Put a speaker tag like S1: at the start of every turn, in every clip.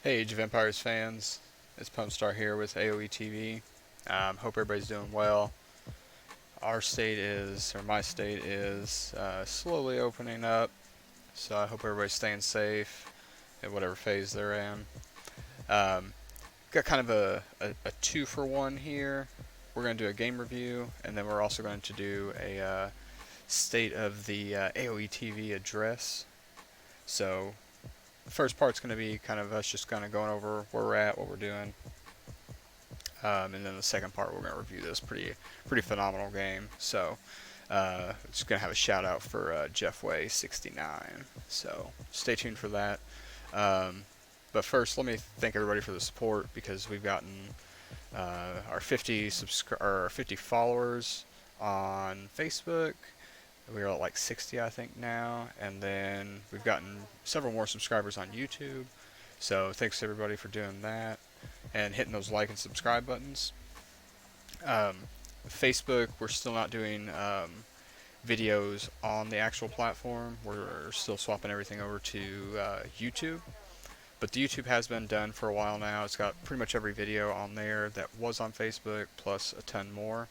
S1: Hey, Age of Empires fans, it's Pumpstar here with AOE TV. Hope everybody's doing well. Our state is, or my state is, slowly opening up, so I hope everybody's staying safe in whatever phase they're in. Um, got kind of a two for one here. We're going to do a game review, and then we're also going to do a state of the AOE TV address. So the first part's going to be kind of us just kind of going over where we're at, what we're doing. And then the second part, we're going to review this pretty phenomenal game. So, just going to have a shout out for Jeffway69. So, stay tuned for that. But first, let me thank everybody for the support because we've gotten our 50 followers on Facebook. We're at like 60, I think, now. And then we've gotten several more subscribers on YouTube. So, thanks to everybody for doing that and hitting those like and subscribe buttons. Um, Facebook, we're still not doing videos on the actual platform. We're still swapping everything over to YouTube. But the YouTube has been done for a while now. It's got pretty much every video on there that was on Facebook, plus a ton more.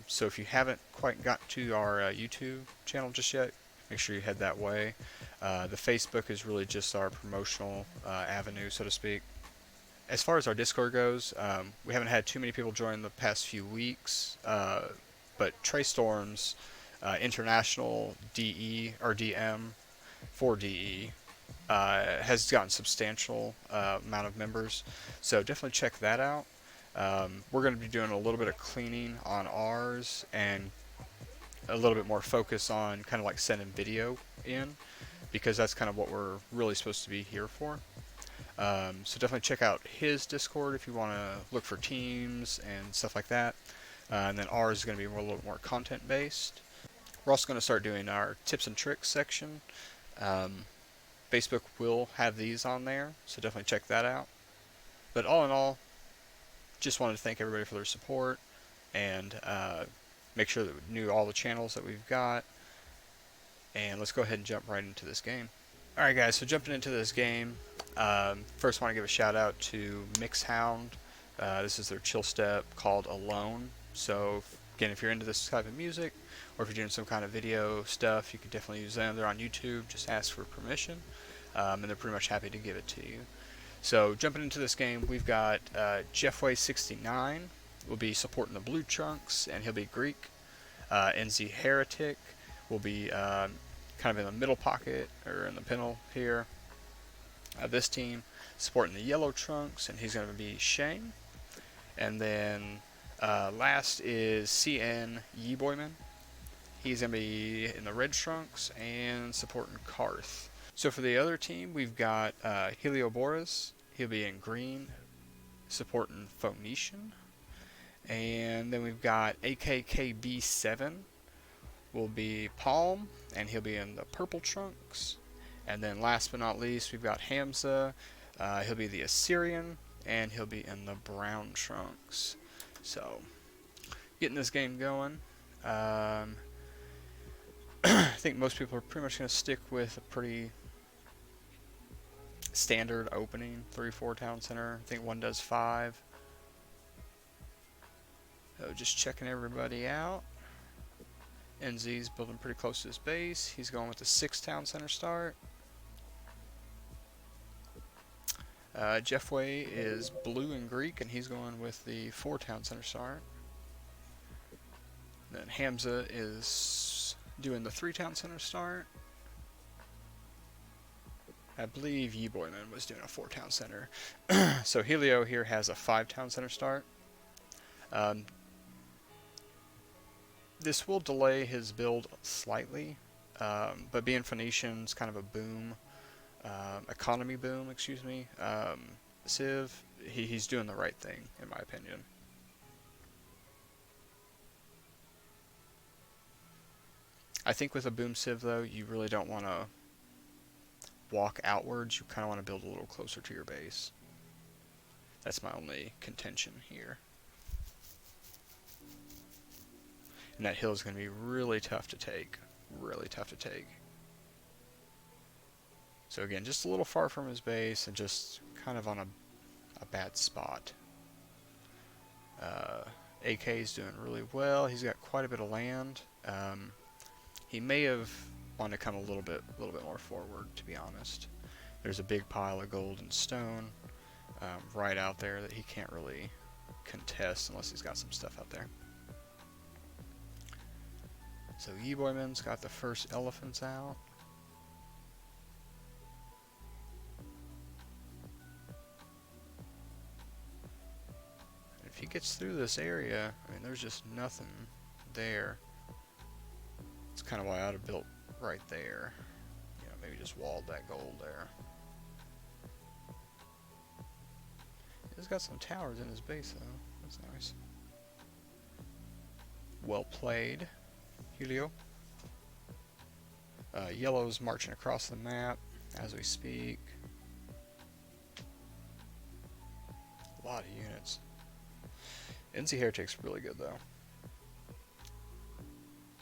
S1: So if you haven't quite got to our YouTube channel just yet, make sure you head that way. The Facebook is really just our promotional avenue, so to speak. As far as our Discord goes, we haven't had too many people join the past few weeks, but Trey Storm's international DE or DM for DE has gotten substantial amount of members, so definitely check that out. We're going to be doing a little bit of cleaning on ours and a little bit more focus on kind of like sending video in, because that's kind of what we're really supposed to be here for. So definitely check out his Discord if you want to look for teams and stuff like that. And then ours is going to be a little more content based. We're also going to start doing our tips and tricks section. Facebook will have these on there, so definitely check that out. But all in all, just wanted to thank everybody for their support and make sure that we knew all the channels that we've got. And let's go ahead and jump right into this game. Alright guys, so jumping into this game, first I want to give a shout out to Mixhound. This is their chill step called Alone. So again, if you're into this type of music, or if you're doing some kind of video stuff, you can definitely use them. They're on YouTube, just ask for permission, and they're pretty much happy to give it to you. So jumping into this game, we've got Jeffway69 will be supporting the Blue Trunks, and he'll be Greek. NZ Heretic will be kind of in the middle pocket, or in the pintle here. This team supporting the yellow trunks, and he's going to be Shane. And then last is CN Yeeboyman. He's going to be in the red trunks and supporting Karth. So for the other team, we've got Helioboris. He'll be in green, supporting Phoenician. And then we've got AKKB7 will be Palm, and he'll be in the purple trunks. And then last but not least, we've got Hamza. He'll be the Assyrian, and he'll be in the brown trunks. So, getting this game going. I think most people are pretty much going to stick with a pretty standard opening, 3-4 town center. I think one does 5. So just checking everybody out. NZ's building pretty close to his base. He's going with the 6 town center start. Jeffway is blue and Greek, and he's going with the 4 town center start. Then Hamza is doing the 3 town center start. I believe Yeeboyman was doing a 4 town center. So Helio here has a 5 town center start. This will delay his build slightly, but being Phoenician's kind of a boom, economy boom, excuse me, Civ, he's doing the right thing, in my opinion. I think with a boom Civ, though, you really don't want to walk outwards. You kind of want to build a little closer to your base. That's my only contention here. And that hill is going to be really tough to take. Really tough to take. So again, just a little far from his base and just kind of on a bad spot. AK is doing really well. He's got quite a bit of land. He may have wanted to come a little bit more forward, to be honest. There's a big pile of gold and stone right out there that he can't really contest unless he's got some stuff out there. So Yeboyman's got the first elephants out. If he gets through this area, I mean, there's just nothing there. It's kind of why I would have built right there. You know, maybe just walled that gold there. He's got some towers in his base, though. That's nice. Well played, Helio. Yellow's marching across the map as we speak. A lot of units. NC Heretic's really good, though.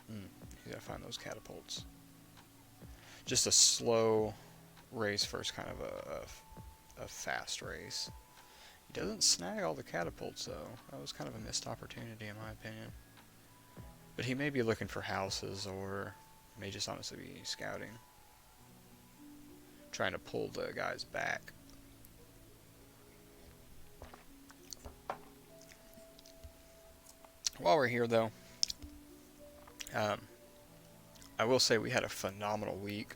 S1: You gotta find those catapults. Just a slow race first, kind of a fast race. He doesn't snag all the catapults, though. That was kind of a missed opportunity, in my opinion. But he may be looking for houses, or may just honestly be scouting. Trying to pull the guys back. While we're here, though, I will say we had a phenomenal week.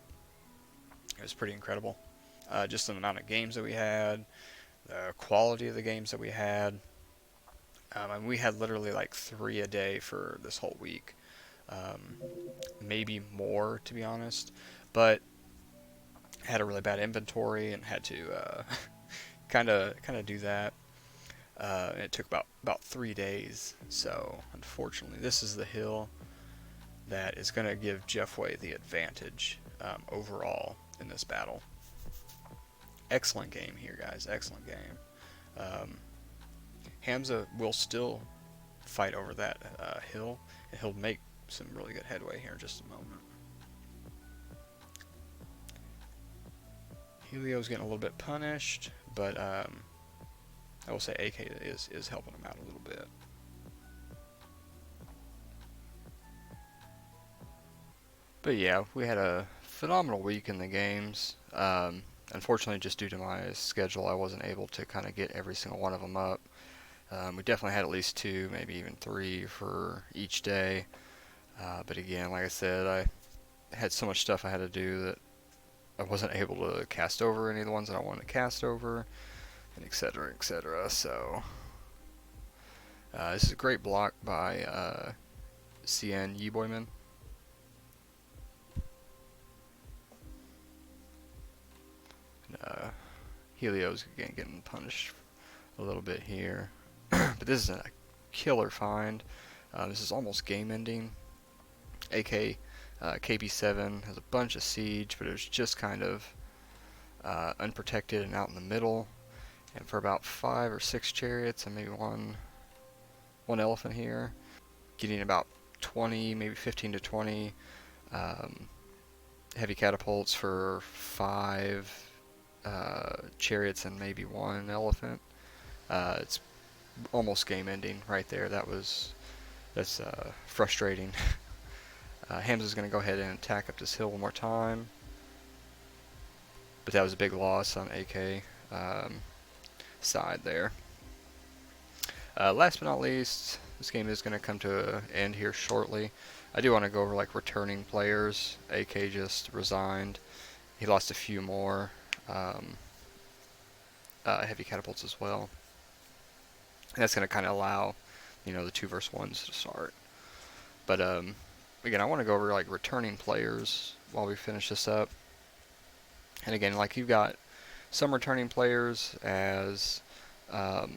S1: It was pretty incredible. Just the amount of games that we had, the quality of the games that we had. And we had literally like 3 a day for this whole week. Maybe more, to be honest. But had a really bad inventory and had to kind of do that. It took about 3 days. So unfortunately, this is the hill that is going to give Jeffway the advantage overall in this battle. Excellent game here, guys. Excellent game. Hamza will still fight over that hill, and he'll make some really good headway here in just a moment. Helio's getting a little bit punished, but I will say AK is helping him out a little bit. But yeah, we had a phenomenal week in the games. Unfortunately, just due to my schedule, I wasn't able to kind of get every single one of them up. We definitely had at least 2, maybe even 3 for each day. But again, like I said, I had so much stuff I had to do that I wasn't able to cast over any of the ones that I wanted to cast over, and etc., etc. So this is a great block by CN Yeboyman. Helio's again getting punished a little bit here. But this is a killer find. This is almost game ending. AK KB7 has a bunch of siege, but it was just kind of unprotected and out in the middle. And for about 5 or 6 chariots and maybe one elephant here, getting about 20, maybe 15 to 20 heavy catapults for 5 chariots and maybe 1 elephant. It's almost game ending right there. That's frustrating. Hamza's going to go ahead and attack up this hill one more time, but that was a big loss on AK side there. Last but not least, this game is going to come to an end here shortly. I do want to go over like returning players. AK just resigned. He lost a few more heavy catapults as well. And that's going to kind of allow, the 2 versus 1s to start. But again, I want to go over like returning players while we finish this up. And again, like you've got some returning players as, I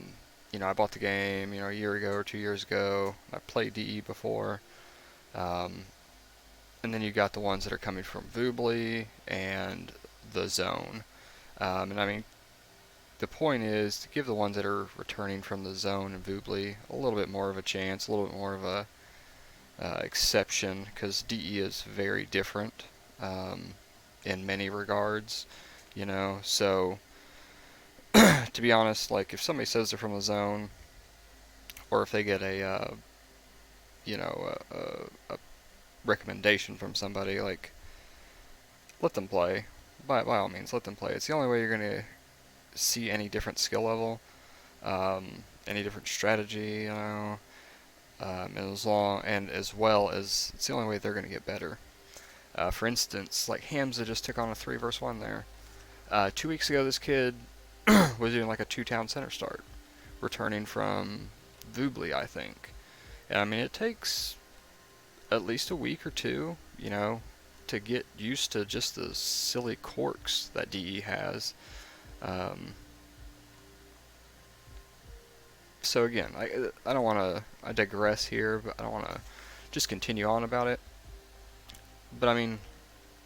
S1: bought the game, a year ago or 2 years ago. I played DE before. And then you got the ones that are coming from Voobly and the Zone. And I mean, the point is to give the ones that are returning from the Zone and Voobly a little bit more of a chance, a little bit more of a exception, because DE is very different in many regards. you know. So to be honest, like if somebody says they're from the zone, or if they get a you know a recommendation from somebody, like let them play. By all means, let them play. It's the only way you're gonna see any different skill level, any different strategy, you know, and as well as it's the only way they're gonna get better. For instance, like Hamza just took on a 3 versus 1 there. 2 weeks ago, this kid was doing like a 2 town center start, returning from Vubli, I think. And I mean, it takes at least a week or two, you know, to get used to just the silly quirks that DE has. Um, so again, I don't want to I digress here, but I don't want to just continue on about it. But I mean,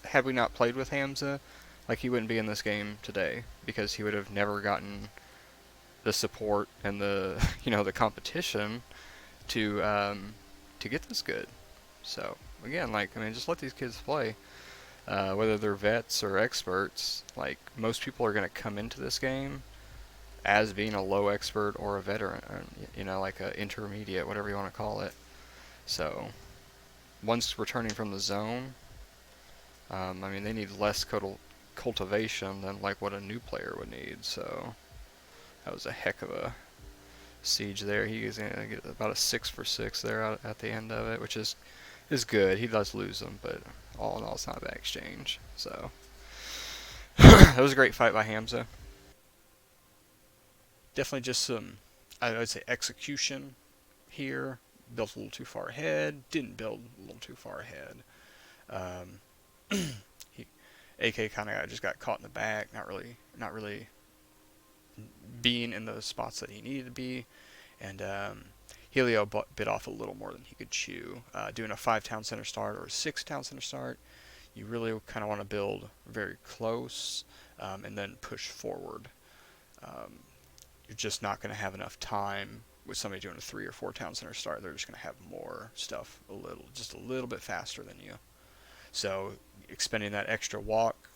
S1: had we not played with Hamza, like he wouldn't be in this game today because he would have never gotten the support and the you know the competition to get this good. So again, like I mean, just let these kids play. Whether they're vets or experts, like most people are going to come into this game as being a low expert or a veteran, or, you know, like a intermediate, whatever you want to call it. So once returning from the zone, I mean, they need less cultivation than like what a new player would need. So that was a heck of a siege there. He was going to get about a 6 for 6 there at the end of it, which is good. He does lose them, but all in all, it's not a bad exchange. So that was a great fight by Hamza. Definitely just some, I would say, execution here. Built a little too far ahead. Didn't build a little too far ahead. Um, he, AK kind of just got caught in the back. Not really being in the spots that he needed to be, and Helio bit off a little more than he could chew. Doing a 5 town center start or a 6 town center start, you really kind of want to build very close and then push forward. Um, you're just not going to have enough time with somebody doing a 3 or 4 town center start. They're just going to have more stuff just a little bit faster than you. So expending that extra walk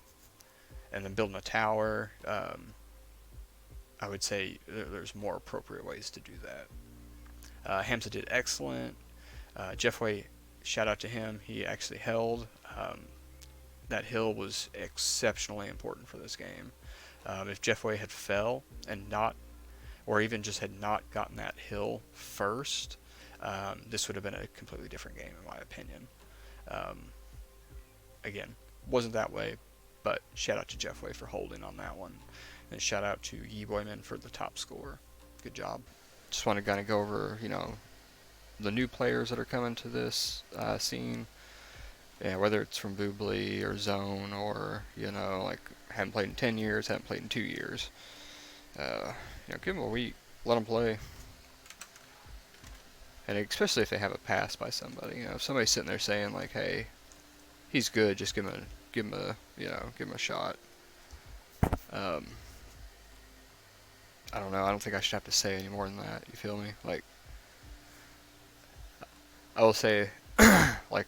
S1: and then building a tower, I would say there's more appropriate ways to do that. Hamza did excellent. Jeffway, shout out to him. He actually held. That hill was exceptionally important for this game. If Jeffway had fell and not, or even just had not gotten that hill first, this would have been a completely different game, in my opinion. Um, again, wasn't that way, but shout out to Jeffway for holding on that one. And shout out to Yi Boyman for the top score. Good job. Just want to kind of go over, you know, the new players that are coming to this scene. Yeah, whether it's from Boobly or Zone or, you know, like haven't played in 10 years, haven't played in 2 years. You know, give them a week, let them play. And especially if they have a pass by somebody. You know, if somebody's sitting there saying like, hey, he's good, just give him a shot. I don't know. I don't think I should have to say any more than that. You feel me? Like, I will say, like,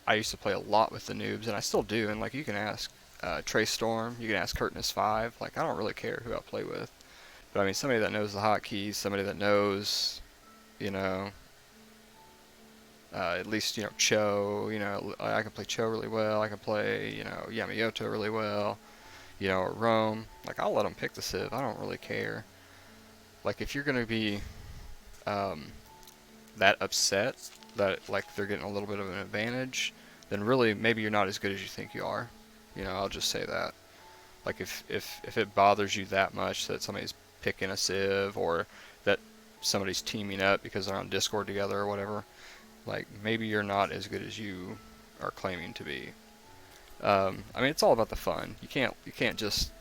S1: I used to play a lot with the noobs, and I still do. And like, you can ask Trey Storm, you can ask Curtness5. Like, I don't really care who I play with, but I mean, somebody that knows the hotkeys, somebody that knows, you know, at least you know Cho. You know, I can play Cho really well. I can play Yamamoto really well. You know, or Rome. Like, I'll let them pick the Civ. I don't really care. Like, if you're gonna be um, that upset that like they're getting a little bit of an advantage, then really maybe you're not as good as you think you are. You know, I'll just say that. Like if it bothers you that much that somebody's picking a Civ or that somebody's teaming up because they're on Discord together or whatever, like maybe you're not as good as you are claiming to be. I mean, it's all about the fun. You can't just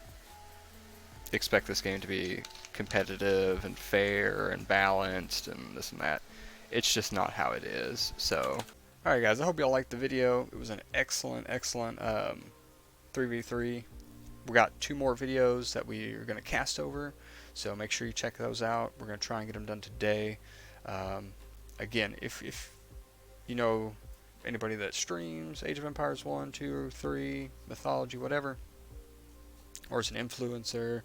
S1: expect this game to be competitive and fair and balanced and this and that. It's just not how it is. So, alright guys, I hope y'all liked the video. It was an excellent 3v3. We got 2 more videos that we are going to cast over, so make sure you check those out. We're going to try and get them done today. Again, if you know anybody that streams Age of Empires 1, 2, 3, Mythology, whatever, or as an influencer,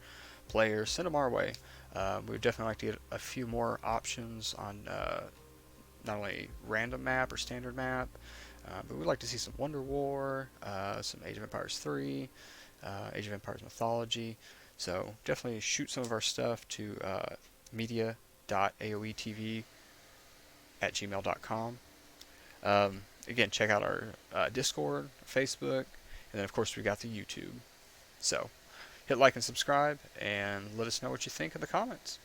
S1: player, send them our way. We would definitely like to get a few more options on not only random map or standard map, but we'd like to see some Wonder War, some Age of Empires 3, Age of Empires Mythology. So definitely shoot some of our stuff to media.aoetv@gmail.com. Again, check out our Discord, Facebook, and then of course we got the YouTube. So hit like and subscribe, and let us know what you think in the comments.